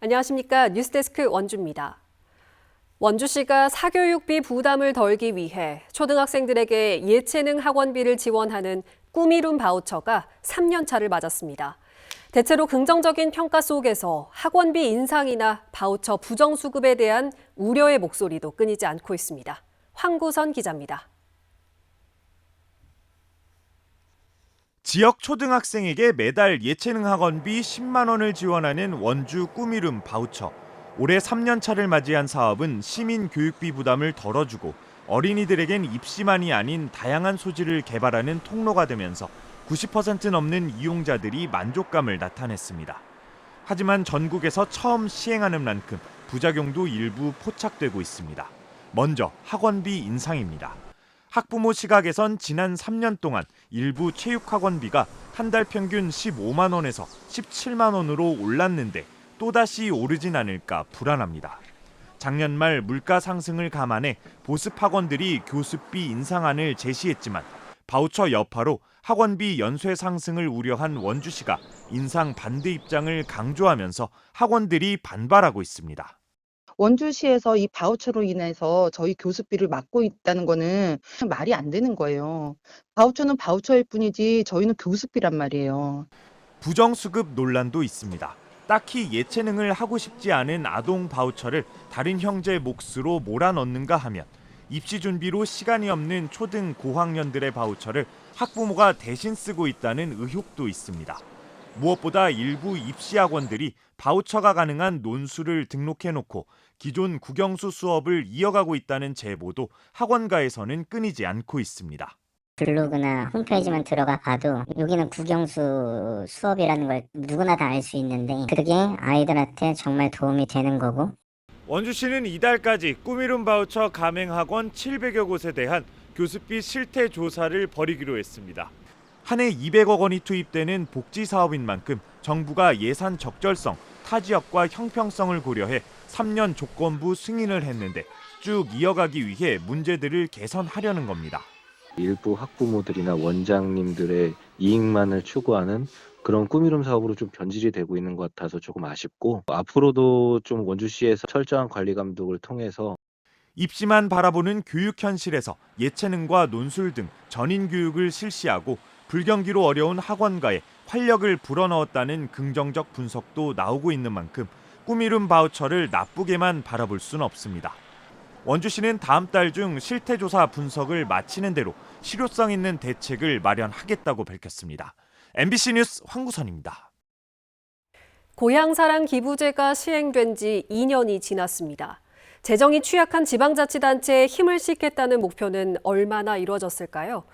안녕하십니까. 뉴스데스크 원주입니다. 원주시가 사교육비 부담을 덜기 위해 초등학생들에게 예체능 학원비를 지원하는 꿈이룸 바우처가 3년 차를 맞았습니다. 대체로 긍정적인 평가 속에서 학원비 인상이나 바우처 부정수급에 대한 우려의 목소리도 끊이지 않고 있습니다. 황구선 기자입니다. 지역 초등학생에게 매달 예체능 학원비 10만 원을 지원하는 원주 꿈이룸 바우처. 올해 3년 차를 맞이한 사업은 시민 교육비 부담을 덜어주고 어린이들에겐 입시만이 아닌 다양한 소질을 개발하는 통로가 되면서 90% 넘는 이용자들이 만족감을 나타냈습니다. 하지만 전국에서 처음 시행하는 만큼 부작용도 일부 포착되고 있습니다. 먼저 학원비 인상입니다. 학부모 시각에선 지난 3년 동안 일부 체육학원비가 한 달 평균 15만 원에서 17만 원으로 올랐는데 또다시 오르진 않을까 불안합니다. 작년 말 물가 상승을 감안해 보습 학원들이 교습비 인상안을 제시했지만 바우처 여파로 학원비 연쇄 상승을 우려한 원주시가 인상 반대 입장을 강조하면서 학원들이 반발하고 있습니다. 원주시에서 이 바우처로 인해서 저희 교습비를 막고 있다는 거는 말이 안 되는 거예요. 바우처는 바우처일 뿐이지 저희는 교습비란 말이에요. 부정수급 논란도 있습니다. 딱히 예체능을 하고 싶지 않은 아동 바우처를 다른 형제 몫으로 몰아넣는가 하면 입시 준비로 시간이 없는 초등 고학년들의 바우처를 학부모가 대신 쓰고 있다는 의혹도 있습니다. 무엇보다 일부 입시학원들이 바우처가 가능한 논술을 등록해놓고 기존 국영수 수업을 이어가고 있다는 제보도 학원가에서는 끊이지 않고 있습니다. 블로그나 홈페이지만 들어가 봐도 여기는 국영수 수업이라는 걸 누구나 다 알 수 있는데 그게 아이들한테 정말 도움이 되는 거고. 원주시는 이달까지 꿈이룸 바우처 가맹학원 700여 곳에 대한 교습비 실태 조사를 벌이기로 했습니다. 한 해 200억 원이 투입되는 복지 사업인 만큼 정부가 예산 적절성, 타 지역과 형평성을 고려해 3년 조건부 승인을 했는데 쭉 이어가기 위해 문제들을 개선하려는 겁니다. 일부 학부모들이나 원장님들의 이익만을 추구하는 그런 꿈이룸 사업으로 좀 변질이 되고 있는 것 같아서 조금 아쉽고, 앞으로도 좀 원주시에서 철저한 관리 감독을 통해서 입시만 바라보는 교육 현실에서 예체능과 논술 등 전인 교육을 실시하고 불경기로 어려운 학원가에 활력을 불어넣었다는 긍정적 분석도 나오고 있는 만큼 꿈이룸 바우처를 나쁘게만 바라볼 수는 없습니다. 원주시는 다음 달 중 실태조사 분석을 마치는 대로 실효성 있는 대책을 마련하겠다고 밝혔습니다. MBC 뉴스 황구선입니다. 고향사랑 기부제가 시행된 지 2년이 지났습니다. 재정이 취약한 지방자치단체에 힘을 싣겠다는 목표는 얼마나 이루어졌을까요?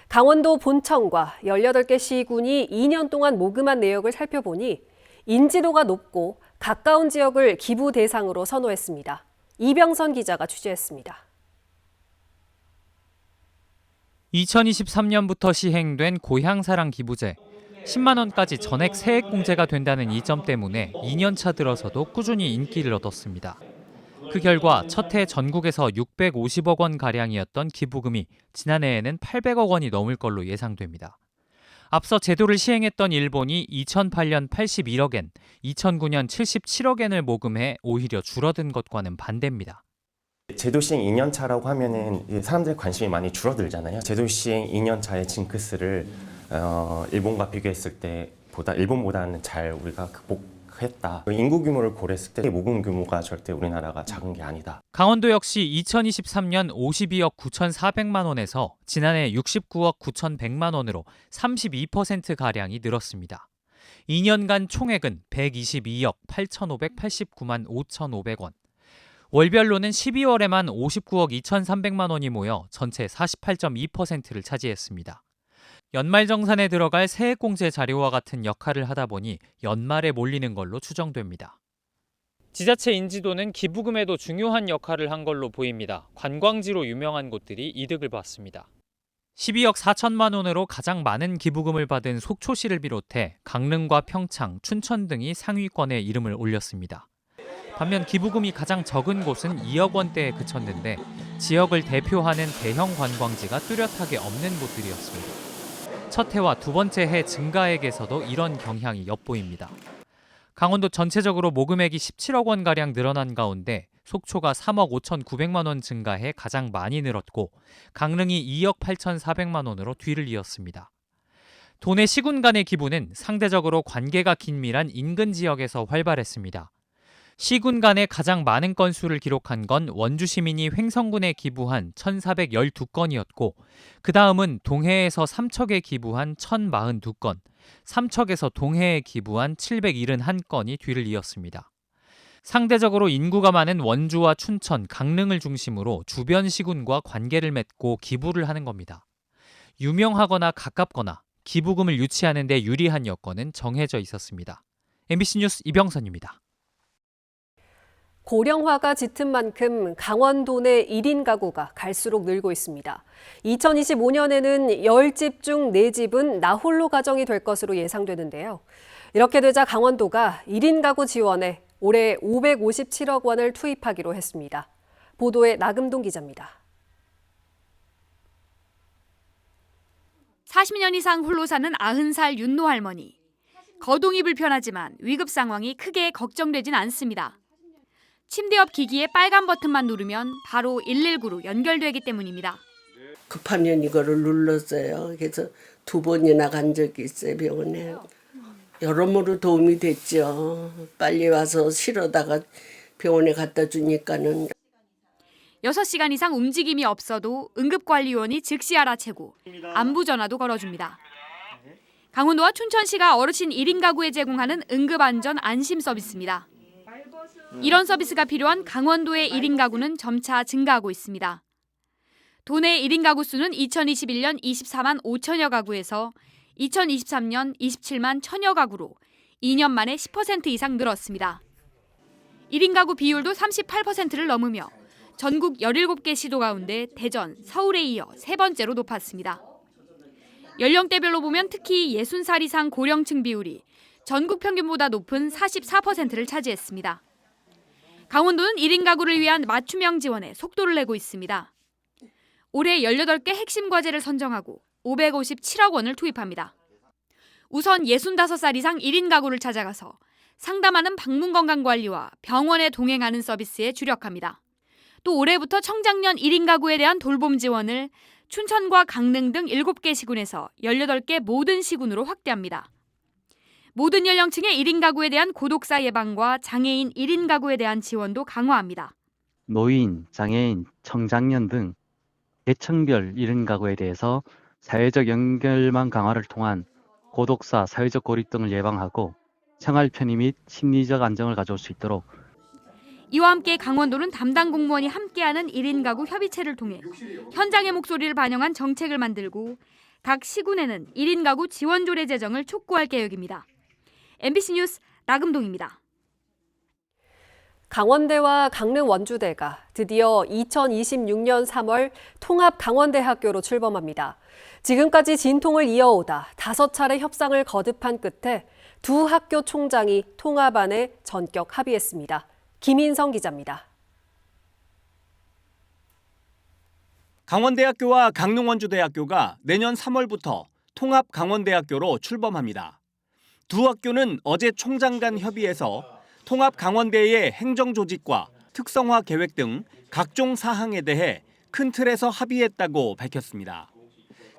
강원도 본청과 18개 시군이 2년 동안 모금한 내역을 살펴보니 인지도가 높고 가까운 지역을 기부 대상으로 선호했습니다. 이병선 기자가 취재했습니다. 2023년부터 시행된 고향사랑 기부제. 10만 원까지 전액 세액 공제가 된다는 이점 때문에 2년 차 들어서도 꾸준히 인기를 얻었습니다. 그 결과 첫 해 전국에서 650억 원 가량이었던 기부금이 지난해에는 800억 원이 넘을 걸로 예상됩니다. 앞서 제도를 시행했던 일본이 2008년 81억엔, 2009년 77억엔을 모금해 오히려 줄어든 것과는 반대입니다. 제도 시행 2년 차라고 하면은 사람들의 관심이 많이 줄어들잖아요. 제도 시행 2년 차의 징크스를 일본과 비교했을 때보다 일본보다는 잘 우리가 극복했다. 인구 규모를 고려했을 때 모금 규모가 절대 우리나라가 작은 게 아니다. 강원도 역시 2023년 52억 9,400만 원에서 지난해 69억 9,100만 원으로 32%가량이 늘었습니다. 2년간 총액은 122억 8,589만 5,500원. 월별로는 12월에만 59억 2,300만 원이 모여 전체 48.2%를 차지했습니다. 연말정산에 들어갈 세액공제 자료와 같은 역할을 하다 보니 연말에 몰리는 걸로 추정됩니다. 지자체 인지도는 기부금에도 중요한 역할을 한 걸로 보입니다. 관광지로 유명한 곳들이 이득을 봤습니다. 12억 4천만 원으로 가장 많은 기부금을 받은 속초시를 비롯해 강릉과 평창, 춘천 등이 상위권에 이름을 올렸습니다. 반면 기부금이 가장 적은 곳은 2억 원대에 그쳤는데 지역을 대표하는 대형 관광지가 뚜렷하게 없는 곳들이었습니다. 첫 해와 두 번째 해 증가액에서도 이런 경향이 엿보입니다. 강원도 전체적으로 모금액이 17억 원가량 늘어난 가운데 속초가 3억 5,900만 원 증가해 가장 많이 늘었고 강릉이 2억 8,400만 원으로 뒤를 이었습니다. 도내 시군 간의 기부는 상대적으로 관계가 긴밀한 인근 지역에서 활발했습니다. 시군 간에 가장 많은 건수를 기록한 건 원주 시민이 횡성군에 기부한 1,412건이었고 그 다음은 동해에서 삼척에 기부한 1,042건, 삼척에서 동해에 기부한 771건이 뒤를 이었습니다. 상대적으로 인구가 많은 원주와 춘천, 강릉을 중심으로 주변 시군과 관계를 맺고 기부를 하는 겁니다. 유명하거나 가깝거나 기부금을 유치하는 데 유리한 여건은 정해져 있었습니다. MBC 뉴스 이병선입니다. 고령화가 짙은 만큼 강원도 내 1인 가구가 갈수록 늘고 있습니다. 2025년에는 10집 중 4집은 나홀로 가정이 될 것으로 예상되는데요. 이렇게 되자 강원도가 1인 가구 지원에 올해 557억 원을 투입하기로 했습니다. 보도에 나금동 기자입니다. 40년 이상 홀로 사는 90살 윤노 할머니. 거동이 불편하지만 위급 상황이 크게 걱정되진 않습니다. 침대 옆 기기에 빨간 버튼만 누르면 바로 119로 연결되기 때문입니다. 급하면 이거를 눌렀어요. 그래서 2번이나 간 적이 있어요, 병원에. 여러모로 도움이 됐죠. 빨리 와서 실어다가 병원에 갖다 주니까는. 6시간 이상 움직임이 없어도 응급관리원이 즉시 알아채고 안부 전화도 걸어줍니다. 강원도와 춘천시가 어르신 1인 가구에 제공하는 응급안전 안심 서비스입니다. 이런 서비스가 필요한 강원도의 1인 가구는 점차 증가하고 있습니다. 도내 1인 가구 수는 2021년 24만 5천여 가구에서 2023년 27만 1천여 가구로 2년 만에 10% 이상 늘었습니다. 1인 가구 비율도 38%를 넘으며 전국 17개 시도 가운데 대전, 서울에 이어 3번째로 높았습니다. 연령대별로 보면 특히 60살 이상 고령층 비율이 전국 평균보다 높은 44%를 차지했습니다. 강원도는 1인 가구를 위한 맞춤형 지원에 속도를 내고 있습니다. 올해 18개 핵심 과제를 선정하고 557억 원을 투입합니다. 우선 65살 이상 1인 가구를 찾아가서 상담하는 방문 건강관리와 병원에 동행하는 서비스에 주력합니다. 또 올해부터 청장년 1인 가구에 대한 돌봄 지원을 춘천과 강릉 등 7개 시군에서 18개 모든 시군으로 확대합니다. 모든 연령층의 1인 가구에 대한 고독사 예방과 장애인 1인 가구에 대한 지원도 강화합니다. 노인, 장애인, 청장년 등 계층별 1인 가구에 대해서 사회적 연결망 강화를 통한 고독사, 사회적 고립 등을 예방하고 생활 편의 및 심리적 안정을 가져올 수 있도록 이와 함께 강원도는 담당 공무원이 함께하는 1인 가구 협의체를 통해 현장의 목소리를 반영한 정책을 만들고 각 시군에는 1인 가구 지원 조례 제정을 촉구할 계획입니다. MBC 뉴스 나금동입니다. 강원대와 강릉 원주대가 드디어 2026년 3월 통합강원대학교로 출범합니다. 지금까지 진통을 이어오다 5차례 협상을 거듭한 끝에 두 학교 총장이 통합안에 전격 합의했습니다. 김인성 기자입니다. 강원대학교와 강릉원주대학교가 내년 3월부터 통합강원대학교로 출범합니다. 두 학교는 어제 총장 간 협의에서 통합강원대의 행정조직과 특성화 계획 등 각종 사항에 대해 큰 틀에서 합의했다고 밝혔습니다.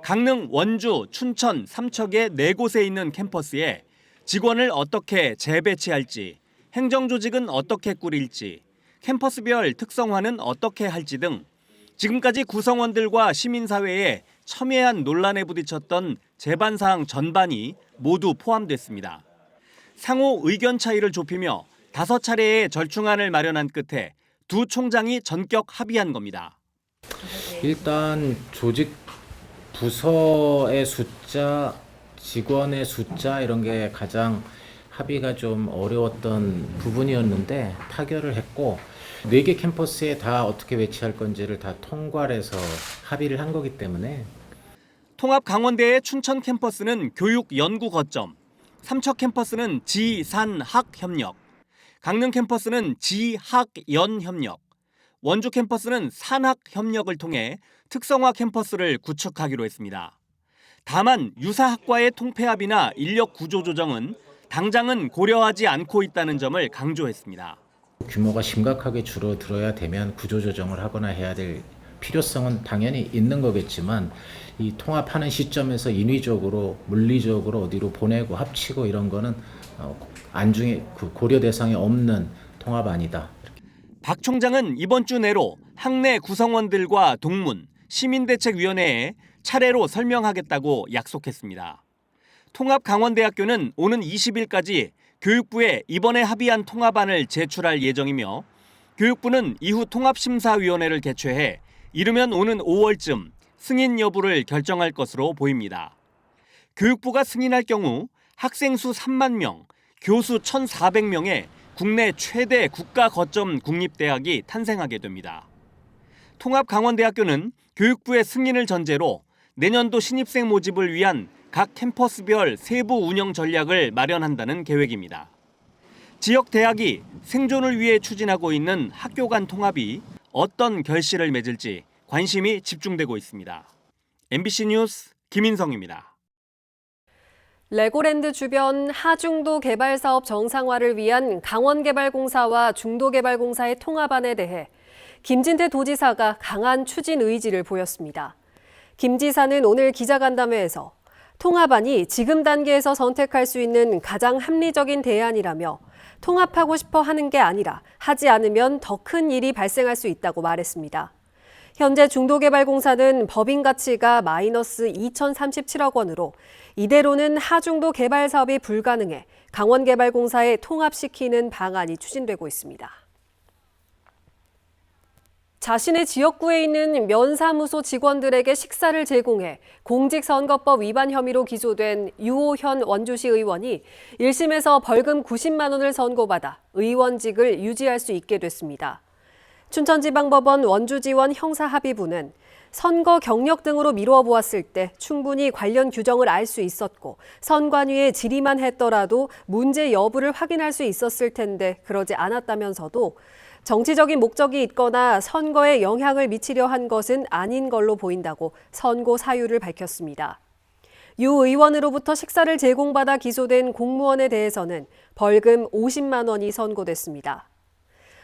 강릉, 원주, 춘천, 삼척의 4곳에 있는 캠퍼스에 직원을 어떻게 재배치할지, 행정조직은 어떻게 꾸릴지, 캠퍼스별 특성화는 어떻게 할지 등 지금까지 구성원들과 시민사회에 첨예한 논란에 부딪혔던 제반사항 전반이 모두 포함됐습니다. 상호 의견 차이를 좁히며 5차례의 절충안을 마련한 끝에 두 총장이 전격 합의한 겁니다. 일단 조직 부서의 숫자, 직원의 숫자 이런 게 가장 합의가 좀 어려웠던 부분이었는데 타결을 했고 4개 캠퍼스에 다 어떻게 배치할 건지를 다 통과를 해서 합의를 한 거기 때문에 통합강원대의 춘천 캠퍼스는 교육 연구 거점, 삼척 캠퍼스는 지산학 협력, 강릉 캠퍼스는 지학연 협력, 원주 캠퍼스는 산학 협력을 통해 특성화 캠퍼스를 구축하기로 했습니다. 다만 유사학과의 통폐합이나 인력 구조 조정은 당장은 고려하지 않고 있다는 점을 강조했습니다. 규모가 심각하게 줄어들어야 되면 구조조정을 하거나 해야 될 필요성은 당연히 있는 거겠지만 이 통합하는 시점에서 인위적으로 물리적으로 어디로 보내고 합치고 이런 거는 안중에 고려 대상에 없는 통합안이다. 박 총장은 이번 주 내로 학내 구성원들과 동문, 시민대책위원회에 차례로 설명하겠다고 약속했습니다. 통합강원대학교는 오는 20일까지 교육부에 이번에 합의한 통합안을 제출할 예정이며 교육부는 이후 통합심사위원회를 개최해 이르면 오는 5월쯤 승인 여부를 결정할 것으로 보입니다. 교육부가 승인할 경우 학생 수 3만 명, 교수 1,400명의 국내 최대 국가 거점 국립대학이 탄생하게 됩니다. 통합강원대학교는 교육부의 승인을 전제로 내년도 신입생 모집을 위한 각 캠퍼스별 세부 운영 전략을 마련한다는 계획입니다. 지역 대학이 생존을 위해 추진하고 있는 학교 간 통합이 어떤 결실을 맺을지 관심이 집중되고 있습니다. MBC 뉴스 김인성입니다. 레고랜드 주변 하중도 개발 사업 정상화를 위한 강원개발공사와 중도개발공사의 통합안에 대해 김진태 도지사가 강한 추진 의지를 보였습니다. 김 지사는 오늘 기자간담회에서 통합안이 지금 단계에서 선택할 수 있는 가장 합리적인 대안이라며 통합하고 싶어 하는 게 아니라 하지 않으면 더 큰 일이 발생할 수 있다고 말했습니다. 현재 중도개발공사는 법인 가치가 마이너스 2,037억 원으로 이대로는 하중도 개발 사업이 불가능해 강원개발공사에 통합시키는 방안이 추진되고 있습니다. 자신의 지역구에 있는 면사무소 직원들에게 식사를 제공해 공직선거법 위반 혐의로 기소된 유호현 원주시 의원이 1심에서 벌금 90만 원을 선고받아 의원직을 유지할 수 있게 됐습니다. 춘천지방법원 원주지원 형사합의부는 선거 경력 등으로 미루어 보았을 때 충분히 관련 규정을 알 수 있었고 선관위에 질의만 했더라도 문제 여부를 확인할 수 있었을 텐데 그러지 않았다면서도 정치적인 목적이 있거나 선거에 영향을 미치려 한 것은 아닌 걸로 보인다고 선고 사유를 밝혔습니다. 유 의원으로부터 식사를 제공받아 기소된 공무원에 대해서는 벌금 50만 원이 선고됐습니다.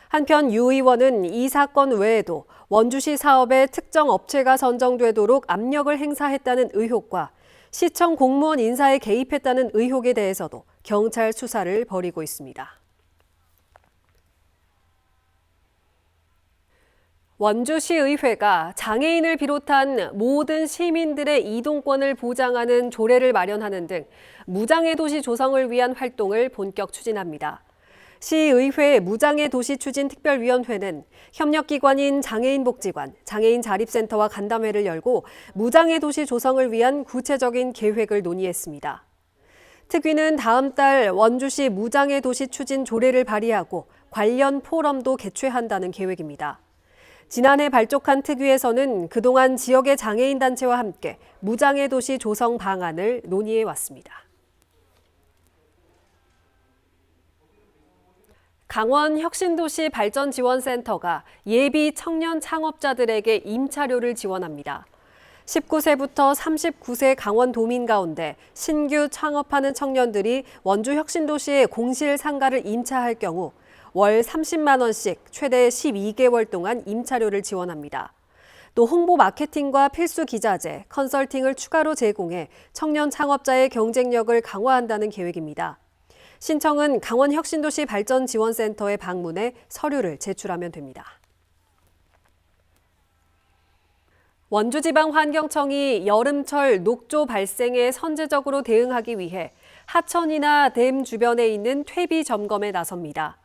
한편 유 의원은 이 사건 외에도 원주시 사업에 특정 업체가 선정되도록 압력을 행사했다는 의혹과 시청 공무원 인사에 개입했다는 의혹에 대해서도 경찰 수사를 벌이고 있습니다. 원주시의회가 장애인을 비롯한 모든 시민들의 이동권을 보장하는 조례를 마련하는 등 무장애 도시 조성을 위한 활동을 본격 추진합니다. 시의회 무장애 도시 추진 특별위원회는 협력기관인 장애인복지관, 장애인자립센터와 간담회를 열고 무장애 도시 조성을 위한 구체적인 계획을 논의했습니다. 특위는 다음 달 원주시 무장애 도시 추진 조례를 발의하고 관련 포럼도 개최한다는 계획입니다. 지난해 발족한 특위에서는 그동안 지역의 장애인 단체와 함께 무장애 도시 조성 방안을 논의해 왔습니다. 강원 혁신도시 발전지원센터가 예비 청년 창업자들에게 임차료를 지원합니다. 19세부터 39세 강원 도민 가운데 신규 창업하는 청년들이 원주 혁신도시에 공실 상가를 임차할 경우 월 30만 원씩 최대 12개월 동안 임차료를 지원합니다. 또 홍보 마케팅과 필수 기자재, 컨설팅을 추가로 제공해 청년 창업자의 경쟁력을 강화한다는 계획입니다. 신청은 강원혁신도시 발전지원센터에 방문해 서류를 제출하면 됩니다. 원주지방환경청이 여름철 녹조 발생에 선제적으로 대응하기 위해 하천이나 댐 주변에 있는 퇴비 점검에 나섭니다.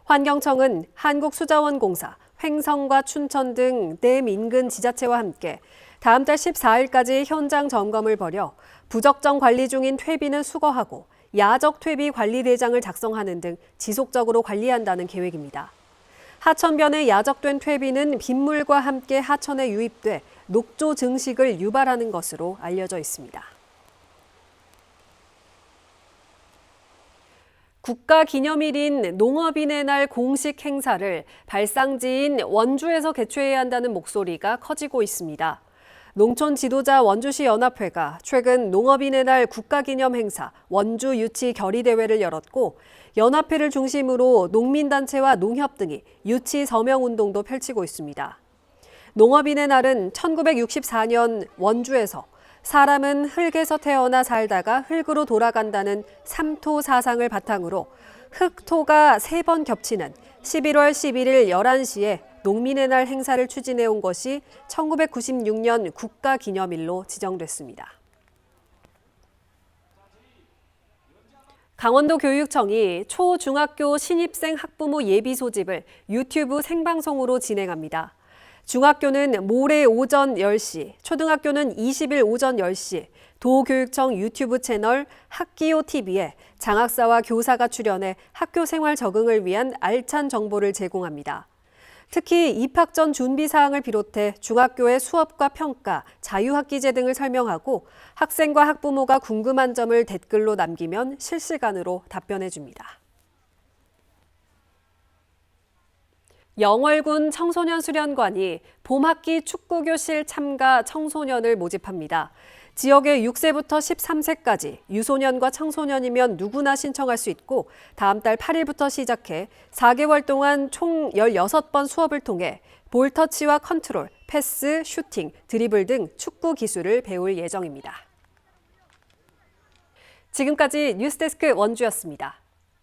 환경청은 한국수자원공사, 횡성과 춘천 등 댐 인근 지자체와 함께 다음 달 14일까지 현장 점검을 벌여 부적정 관리 중인 퇴비는 수거하고 야적 퇴비 관리 대장을 작성하는 등 지속적으로 관리한다는 계획입니다. 하천변에 야적된 퇴비는 빗물과 함께 하천에 유입돼 녹조 증식을 유발하는 것으로 알려져 있습니다. 국가기념일인 농업인의 날 공식 행사를 발상지인 원주에서 개최해야 한다는 목소리가 커지고 있습니다. 농촌 지도자 원주시 연합회가 최근 농업인의 날 국가기념 행사 원주 유치 결의대회를 열었고 연합회를 중심으로 농민단체와 농협 등이 유치 서명운동도 펼치고 있습니다. 농업인의 날은 1964년 원주에서 사람은 흙에서 태어나 살다가 흙으로 돌아간다는 삼토 사상을 바탕으로 흙토가 3번 겹치는 11월 11일 11시에 농민의 날 행사를 추진해온 것이 1996년 국가기념일로 지정됐습니다. 강원도 교육청이 초, 중학교 신입생 학부모 예비 소집을 유튜브 생방송으로 진행합니다. 중학교는 모레 오전 10시, 초등학교는 20일 오전 10시, 도교육청 유튜브 채널 학기요TV에 장학사와 교사가 출연해 학교 생활 적응을 위한 알찬 정보를 제공합니다. 특히 입학 전 준비 사항을 비롯해 중학교의 수업과 평가, 자유학기제 등을 설명하고 학생과 학부모가 궁금한 점을 댓글로 남기면 실시간으로 답변해 줍니다. 영월군 청소년 수련관이 봄학기 축구교실 참가 청소년을 모집합니다. 지역의 6세부터 13세까지 유소년과 청소년이면 누구나 신청할 수 있고 다음 달 8일부터 시작해 4개월 동안 총 16번 수업을 통해 볼터치와 컨트롤, 패스, 슈팅, 드리블 등 축구 기술을 배울 예정입니다. 지금까지 뉴스데스크 원주였습니다.